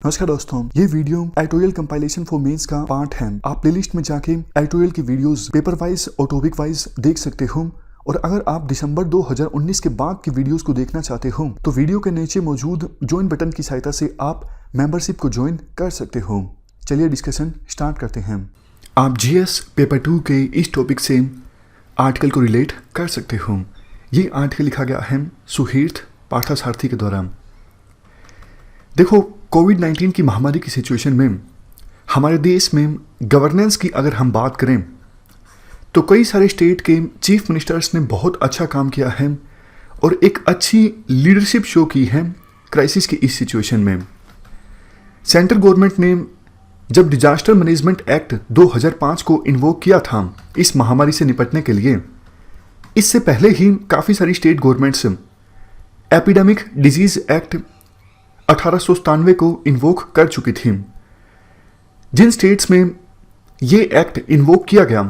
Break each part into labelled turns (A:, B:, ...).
A: नमस्कार दोस्तों, ये video editorial compilation for mains का पार्ट है। आप प्लेलिस्ट में जाके एडिटोरियल की वीडियोस पेपर वाइज और टॉपिक वाइज देख सकते हो। और अगर आप दिसंबर 2019 के बाद की वीडियोस को देखना चाहते हो तो वीडियो के नीचे मौजूद ज्वाइन बटन की सहायता से आप मेंबरशिप को ज्वाइन कर सकते हो। चलिए डिस्कशन स्टार्ट करते हैं। आप जीएस पेपर 2 के इस टॉपिक से आर्टिकल को रिलेट कर सकते हो। ये आर्टिकल लिखा गया है सुहीर्थ पार्थसारथी के द्वारा। देखो, कोविड-19 की महामारी की सिचुएशन में हमारे देश में गवर्नेंस की अगर हम बात करें तो कई सारे स्टेट के चीफ मिनिस्टर्स ने बहुत अच्छा काम किया है और एक अच्छी लीडरशिप शो की है क्राइसिस की इस सिचुएशन में। सेंट्रल गवर्नमेंट ने जब डिजास्टर मैनेजमेंट एक्ट 2005 को इन्वोक किया था इस महामारी से निपटने के लिए, इससे पहले ही काफ़ी सारी state governments epidemic disease act 1897 को इन्वोक कर चुकी थी। जिन स्टेट्स में ये एक्ट इन्वोक किया गया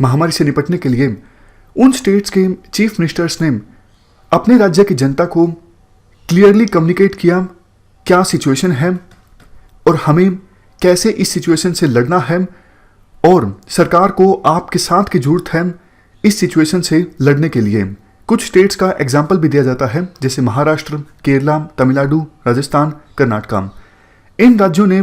A: महामारी से निपटने के लिए, उन स्टेट्स के चीफ मिनिस्टर्स ने अपने राज्य की जनता को क्लियरली कम्युनिकेट किया क्या सिचुएशन है और हमें कैसे इस सिचुएशन से लड़ना है और सरकार को आपके साथ की जरूरत है इस सिचुएशन से लड़ने के लिए। कुछ स्टेट्स का एग्जाम्पल भी दिया जाता है जैसे महाराष्ट्र, केरला, तमिलनाडु, राजस्थान, कर्नाटका। इन राज्यों ने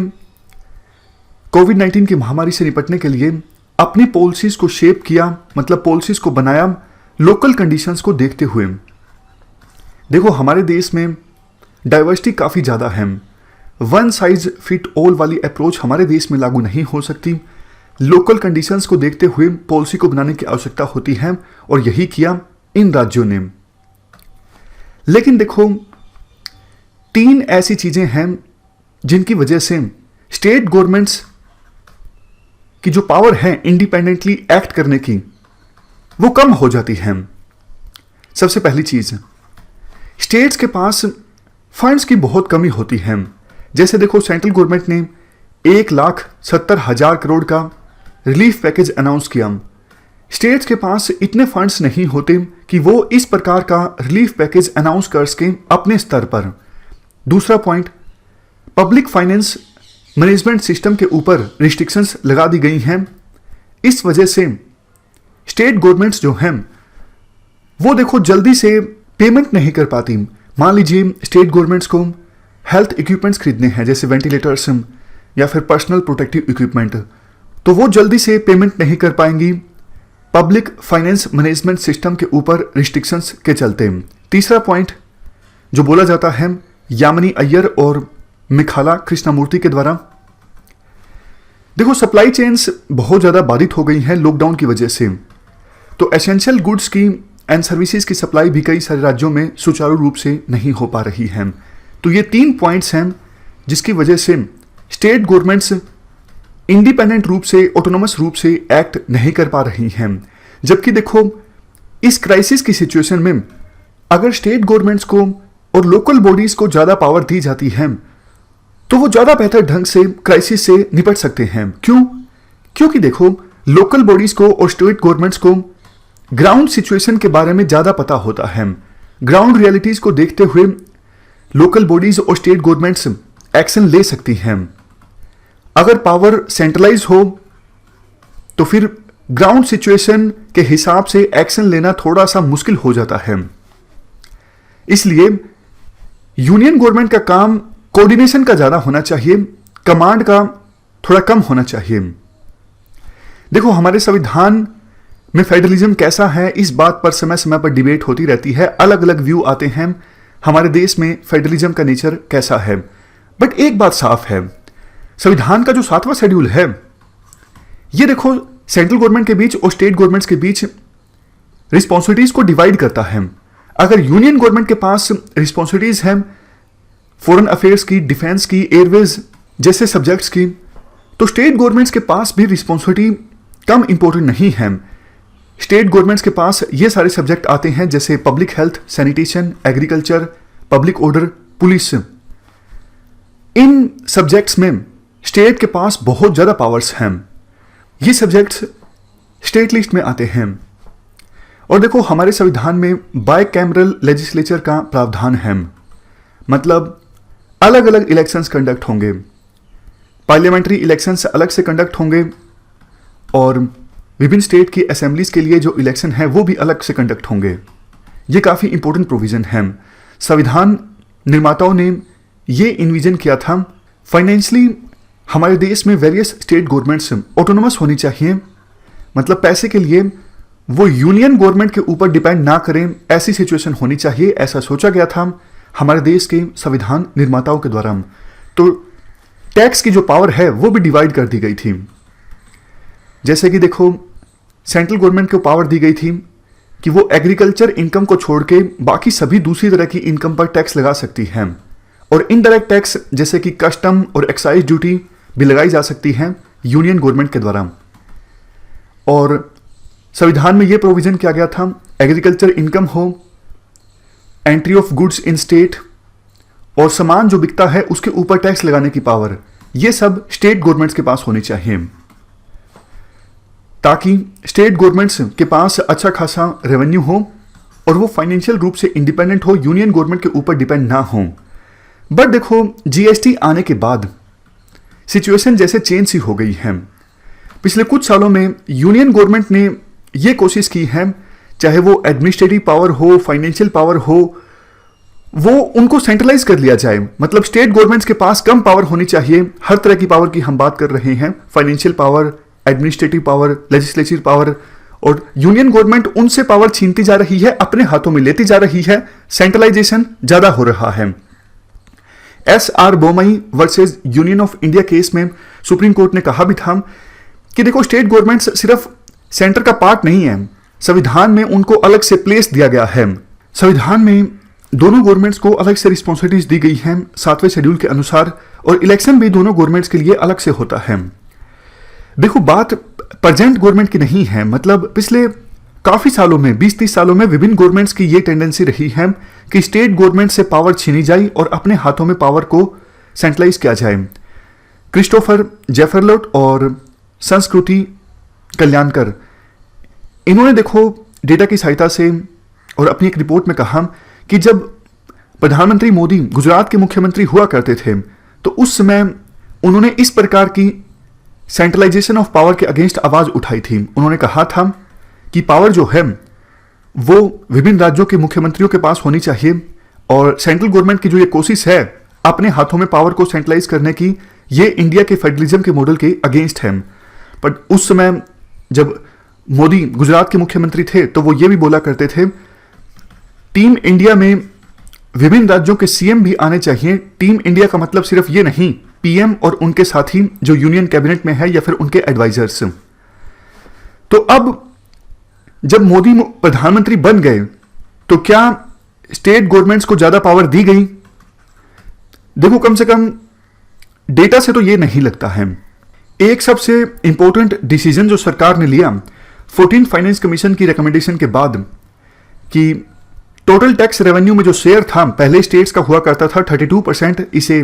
A: कोविड-19 की महामारी से निपटने के लिए अपनी पॉलिसीज को शेप किया, मतलब पॉलिसीज को बनाया लोकल कंडीशंस को देखते हुए। देखो, हमारे देश में डाइवर्सिटी काफ़ी ज़्यादा है। वन साइज फिट ऑल वाली अप्रोच हमारे देश में लागू नहीं हो सकती। लोकल कंडीशंस को देखते हुए पॉलिसी को बनाने की आवश्यकता होती है और यही किया इन राज्यों ने। लेकिन देखो, 3 ऐसी चीजें हैं जिनकी वजह से स्टेट गवर्नमेंट्स की जो पावर है इंडिपेंडेंटली एक्ट करने की, वो कम हो जाती है। सबसे पहली चीज, स्टेट्स के पास फंड्स की बहुत कमी होती है। जैसे देखो, सेंट्रल गवर्नमेंट ने 1,70,000 करोड़ का रिलीफ पैकेज अनाउंस किया। स्टेट्स के पास इतने फंड्स नहीं होते कि वो इस प्रकार का रिलीफ पैकेज अनाउंस कर सकें अपने स्तर पर। दूसरा point, public finance management system के ऊपर रिस्ट्रिक्शंस लगा दी गई हैं। इस वजह से स्टेट गवर्नमेंट्स जो हैं वो देखो जल्दी से पेमेंट नहीं कर पाती। मान लीजिए स्टेट गवर्नमेंट्स को हेल्थ इक्विपमेंट्स खरीदने हैं जैसे वेंटिलेटर्स या फिर पर्सनल प्रोटेक्टिव इक्विपमेंट, तो वो जल्दी से पेमेंट नहीं कर पाएंगी पब्लिक फाइनेंस मैनेजमेंट सिस्टम के ऊपर रिस्ट्रिक्शंस के चलते। तीसरा पॉइंट जो बोला जाता है यामिनी अय्यर और मिखाला कृष्णमूर्ति के द्वारा, देखो सप्लाई चेन्स बहुत ज़्यादा बाधित हो गई हैं लॉकडाउन की वजह से, तो एसेंशियल गुड्स की एंड सर्विसेज की सप्लाई भी कई सारे राज्यों में सुचारू रूप से नहीं हो पा रही है। तो ये 3 पॉइंट्स हैं जिसकी वजह से स्टेट गवर्नमेंट्स इंडिपेंडेंट रूप से, ऑटोनोमस रूप से एक्ट नहीं कर पा रही हैं। जबकि देखो, इस क्राइसिस की सिचुएशन में अगर स्टेट गवर्नमेंट्स को और लोकल बॉडीज को ज़्यादा पावर दी जाती है तो वो ज़्यादा बेहतर ढंग से क्राइसिस से निपट सकते हैं। क्यों? क्योंकि देखो, लोकल बॉडीज को और स्टेट गवर्नमेंट्स को ग्राउंड सिचुएशन के बारे में ज़्यादा पता होता है। ग्राउंड रियलिटीज़ को देखते हुए लोकल बॉडीज और स्टेट गवर्नमेंट्स एक्शन ले सकती हैं। अगर पावर सेंट्रलाइज हो तो फिर ग्राउंड सिचुएशन के हिसाब से एक्शन लेना थोड़ा सा मुश्किल हो जाता है। इसलिए यूनियन गवर्नमेंट का काम कोऑर्डिनेशन का ज्यादा होना चाहिए, कमांड का थोड़ा कम होना चाहिए। देखो, हमारे संविधान में फेडरलिज्म कैसा है, इस बात पर समय समय पर डिबेट होती रहती है। अलग अलग व्यू आते हैं हमारे देश में फेडरलिज्म का नेचर कैसा है। बट एक बात साफ है, संविधान का जो 7वां शेड्यूल है, ये देखो सेंट्रल गवर्नमेंट के बीच और स्टेट गवर्नमेंट्स के बीच रिस्पॉन्सिबिलिटीज को डिवाइड करता है। अगर यूनियन गवर्नमेंट के पास रिस्पॉन्सिबिलिटीज हैं फॉरेन अफेयर्स की, डिफेंस की, एयरवेज जैसे सब्जेक्ट्स की, तो स्टेट गवर्नमेंट्स के पास भी रिस्पॉन्सिबिलिटी कम इंपॉर्टेंट नहीं है। स्टेट गवर्नमेंट्स के पास ये सारे सब्जेक्ट आते हैं जैसे public health, sanitation, agriculture, public order, police. इन सब्जेक्ट्स में स्टेट के पास बहुत ज़्यादा पावर्स हैं। ये सब्जेक्ट्स स्टेट लिस्ट में आते हैं। और देखो, हमारे संविधान में बाय कैमरल लेजिस्लेचर का प्रावधान है। मतलब अलग अलग इलेक्शंस कंडक्ट होंगे। पार्लियामेंट्री इलेक्शंस अलग से कंडक्ट होंगे और विभिन्न स्टेट की असेंबलीज के लिए जो इलेक्शन है वो भी अलग से कंडक्ट होंगे। ये काफ़ी इंपॉर्टेंट प्रोविज़न है। संविधान निर्माताओं ने ये इन्विजन किया था, फाइनेंशियली हमारे देश में वेरियस स्टेट गवर्नमेंट्स ऑटोनोमस होनी चाहिए, मतलब पैसे के लिए वो यूनियन गवर्नमेंट के ऊपर डिपेंड ना करें, ऐसी सिचुएशन होनी चाहिए। ऐसा सोचा गया था हमारे देश के संविधान निर्माताओं के द्वारा। तो टैक्स की जो पावर है वो भी डिवाइड कर दी गई थी। जैसे कि देखो, सेंट्रल गवर्नमेंट को पावर दी गई थी कि वो एग्रीकल्चर इनकम को छोड़ के बाकी सभी दूसरी तरह की इनकम पर टैक्स लगा सकती है, और इनडायरेक्ट टैक्स जैसे कि कस्टम और एक्साइज ड्यूटी भी लगाई जा सकती है यूनियन गवर्नमेंट के द्वारा। और संविधान में यह प्रोविजन किया गया था, एग्रीकल्चर इनकम हो, entry of goods in state, और सामान जो बिकता है उसके ऊपर टैक्स लगाने की पावर, ये सब स्टेट गवर्नमेंट्स के पास होनी चाहिए, ताकि स्टेट गवर्नमेंट्स के पास अच्छा खासा रेवेन्यू हो और वो फाइनेंशियल रूप से इंडिपेंडेंट हो, यूनियन गवर्नमेंट के ऊपर डिपेंड ना हो। बट देखो, जीएसटी आने के बाद सिचुएशन जैसे चेंज सी हो गई है। पिछले कुछ सालों में यूनियन गवर्नमेंट ने ये कोशिश की है, चाहे वो एडमिनिस्ट्रेटिव पावर हो, फाइनेंशियल पावर हो, वो उनको सेंट्रलाइज कर लिया जाए। मतलब स्टेट गवर्नमेंट्स के पास कम पावर होनी चाहिए। हर तरह की पावर की हम बात कर रहे हैं, financial power, administrative power, legislative power, और यूनियन गवर्नमेंट उनसे पावर छीनती जा रही है, अपने हाथों में लेती जा रही है, सेंट्रलाइजेशन ज्यादा हो रहा है। SR. Bommai versus union of India case में सुप्रीम कोर्ट ने कहा भी था कि देखो, स्टेट गवर्नमेंट्स सिर्फ सेंटर का पार्ट नहीं है, संविधान में उनको अलग से प्लेस दिया गया है। संविधान में दोनों गवर्नमेंट्स को अलग से रिस्पॉन्सिबिलिटीज दी गई हैं 7वें शेड्यूल के अनुसार, और इलेक्शन भी दोनों गवर्नमेंट्स के लिए अलग से होता है। देखो, बात प्रेजेंट गवर्नमेंट की नहीं है, मतलब पिछले काफी सालों में, 20-30 सालों में विभिन्न गवर्नमेंट्स की ये टेंडेंसी रही है कि स्टेट गवर्नमेंट से पावर छीनी जाए और अपने हाथों में पावर को सेंट्रलाइज किया जाए। क्रिस्टोफर जेफरलोट और संस्कृति कल्याणकर, इन्होंने देखो डेटा की सहायता से और अपनी एक रिपोर्ट में कहा कि जब प्रधानमंत्री मोदी गुजरात के मुख्यमंत्री हुआ करते थे तो उस समय उन्होंने इस प्रकार की सेंट्रलाइजेशन ऑफ पावर के अगेंस्ट आवाज उठाई थी। उन्होंने कहा था कि पावर जो है वो विभिन्न राज्यों के मुख्यमंत्रियों के पास होनी चाहिए, और सेंट्रल गवर्नमेंट की जो ये कोशिश है अपने हाथों में पावर को सेंट्रलाइज करने की, ये इंडिया के फेडरलिज्म के मॉडल के अगेंस्ट है। बट उस समय जब मोदी गुजरात के मुख्यमंत्री थे तो वो ये भी बोला करते थे, टीम इंडिया में विभिन्न राज्यों के सीएम भी आने चाहिए। टीम इंडिया का मतलब सिर्फ ये नहीं, पीएम और उनके साथी जो यूनियन कैबिनेट में है या फिर उनके एडवाइजर्स। तो अब जब मोदी प्रधानमंत्री बन गए तो क्या स्टेट गवर्नमेंट्स को ज्यादा पावर दी गई? देखो, कम से कम डेटा से तो ये नहीं लगता है। एक सबसे इंपॉर्टेंट डिसीजन जो सरकार ने लिया 14th फाइनेंस कमीशन की रिकमेंडेशन के बाद, कि टोटल टैक्स रेवेन्यू में जो शेयर था पहले स्टेट्स का हुआ करता था 32%, इसे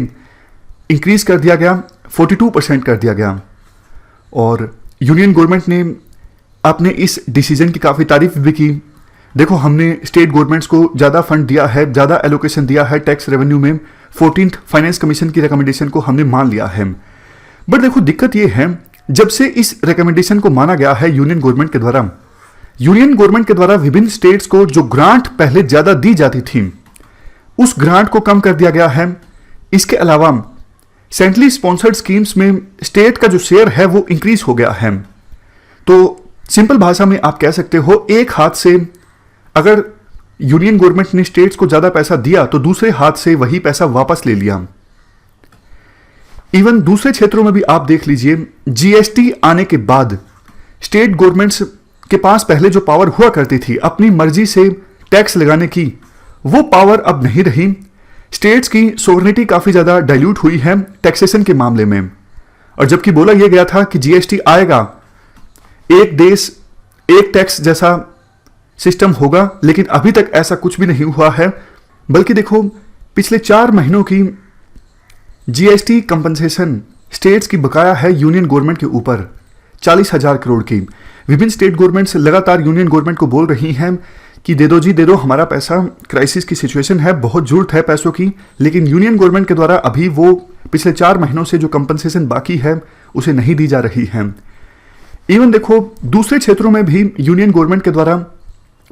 A: इंक्रीज कर दिया गया, 42% कर दिया गया। और यूनियन गवर्नमेंट ने अपने इस डिसीजन की काफ़ी तारीफ भी की। देखो, हमने स्टेट गवर्नमेंट्स को ज़्यादा फंड दिया है, ज़्यादा एलोकेशन दिया है टैक्स रेवेन्यू में, 14th फाइनेंस कमीशन की रिकमेंडेशन को हमने मान लिया है। बट देखो, दिक्कत ये है, जब से इस रिकमेंडेशन को माना गया है यूनियन गवर्नमेंट के द्वारा विभिन्न स्टेट्स को जो ग्रांट पहले ज़्यादा दी जाती थी, उस ग्रांट को कम कर दिया गया है। इसके अलावा सेंट्रली स्पॉन्सर्ड स्कीम्स में स्टेट का जो शेयर है वो इंक्रीज हो गया है। तो सिंपल भाषा में आप कह सकते हो, एक हाथ से अगर यूनियन गवर्नमेंट ने स्टेट्स को ज्यादा पैसा दिया तो दूसरे हाथ से वही पैसा वापस ले लिया। इवन दूसरे क्षेत्रों में भी आप देख लीजिए, जीएसटी आने के बाद स्टेट गवर्नमेंट्स के पास पहले जो पावर हुआ करती थी अपनी मर्जी से टैक्स लगाने की, वो पावर अब नहीं रही। स्टेट्स की सोवरेनिटी काफी ज्यादा डाइल्यूट हुई है टैक्सेशन के मामले में। और जबकि बोला यह गया था कि जीएसटी आएगा, एक देश एक टैक्स जैसा सिस्टम होगा, लेकिन अभी तक ऐसा कुछ भी नहीं हुआ है। बल्कि देखो, पिछले 4 महीनों की जीएसटी कंपनसेशन स्टेट्स की बकाया है यूनियन गवर्नमेंट के ऊपर 40,000 करोड़ की। विभिन्न स्टेट गवर्नमेंट्स लगातार यूनियन गवर्नमेंट को बोल रही हैं कि दे दो जी दे दो हमारा पैसा, क्राइसिस की सिचुएशन है, बहुत जरूरत है पैसों की, लेकिन यूनियन गवर्नमेंट के द्वारा अभी वो पिछले 4 महीनों से जो कंपनसेशन बाकी है उसे नहीं दी जा रही है। इवन देखो दूसरे क्षेत्रों में भी यूनियन गवर्नमेंट के द्वारा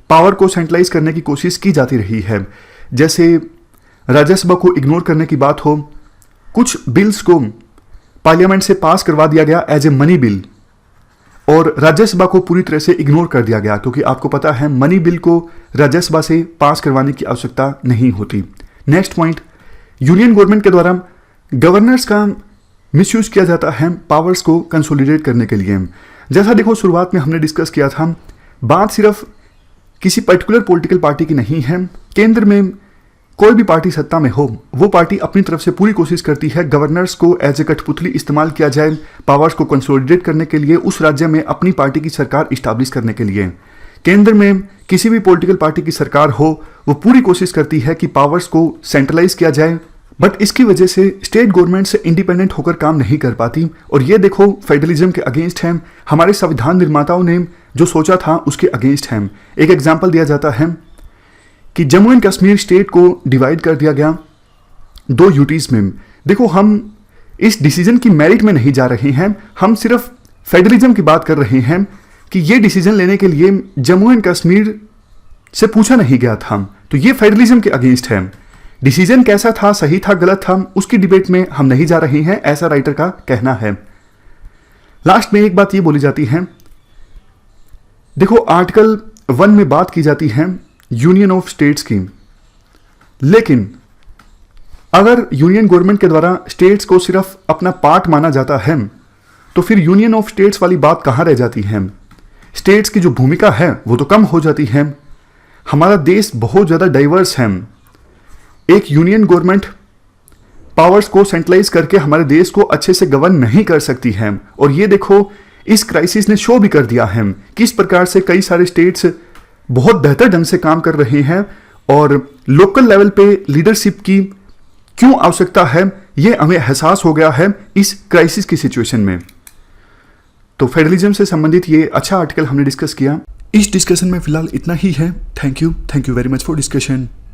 A: पावर को सेंट्रलाइज करने की कोशिश की जाती रही है। जैसे राज्यसभा को इग्नोर करने की बात हो, कुछ बिल्स को पार्लियामेंट से पास करवा दिया गया एज ए मनी बिल और राज्यसभा को पूरी तरह से इग्नोर कर दिया गया, क्योंकि आपको पता है मनी बिल को राज्यसभा से पास करवाने की आवश्यकता नहीं होती। नेक्स्ट पॉइंट, यूनियन गवर्नमेंट के द्वारा गवर्नर्स का मिसयूज किया जाता है पावर्स को कंसोलिडेट करने के लिए। जैसा देखो शुरुआत में हमने डिस्कस किया था, बात सिर्फ किसी पर्टिकुलर पॉलिटिकल पार्टी की नहीं है। केंद्र में कोई भी पार्टी सत्ता में हो, वो पार्टी अपनी तरफ से पूरी कोशिश करती है गवर्नर्स को एज ए कठपुतली इस्तेमाल किया जाए पावर्स को कंसोलिडेट करने के लिए, उस राज्य में अपनी पार्टी की सरकार इस्टेब्लिश करने के लिए। केंद्र में किसी भी पॉलिटिकल पार्टी की सरकार हो, वो पूरी कोशिश करती है कि पावर्स को सेंट्रलाइज किया जाए, बट इसकी वजह से स्टेट गवर्नमेंट से इंडिपेंडेंट होकर काम नहीं कर पाती। और ये देखो फेडरलिज्म के अगेंस्ट है, हमारे संविधान निर्माताओं ने जो सोचा था उसके अगेंस्ट है। एक एग्जाम्पल दिया जाता है कि जम्मू एंड कश्मीर स्टेट को डिवाइड कर दिया गया 2 यूटीज में। देखो हम इस डिसीजन की मेरिट में नहीं जा रहे हैं, हम सिर्फ फेडरलिज्म की बात कर रहे हैं कि ये डिसीजन लेने के लिए जम्मू एंड कश्मीर से पूछा नहीं गया था, तो ये फेडरलिज्म के अगेंस्ट है। डिसीजन कैसा था, सही था गलत था, उसकी डिबेट में हम नहीं जा रहे हैं, ऐसा राइटर का कहना है। लास्ट में एक बात ये बोली जाती है, देखो आर्टिकल 1 में बात की जाती है यूनियन ऑफ स्टेट्स की, लेकिन अगर यूनियन गवर्नमेंट के द्वारा स्टेट्स को सिर्फ अपना पार्ट माना जाता है तो फिर यूनियन ऑफ स्टेट्स वाली बात कहां रह जाती है। स्टेट्स की जो भूमिका है वो तो कम हो जाती है। हमारा देश बहुत ज़्यादा डाइवर्स है। एक यूनियन गवर्नमेंट पावर्स को सेंट्रलाइज करके हमारे देश को अच्छे से गवर्न नहीं कर सकती है। और ये देखो इस क्राइसिस ने शो भी कर दिया है किस प्रकार से कई सारे स्टेट्स बहुत बेहतर ढंग से काम कर रहे हैं और लोकल लेवल पे लीडरशिप की क्यों आवश्यकता है ये हमें एहसास हो गया है इस क्राइसिस की सिचुएशन में। तो फेडरलिज्म से संबंधित ये अच्छा आर्टिकल हमने डिस्कस किया। इस डिस्कशन में फिलहाल इतना ही है। Thank you very much for discussion.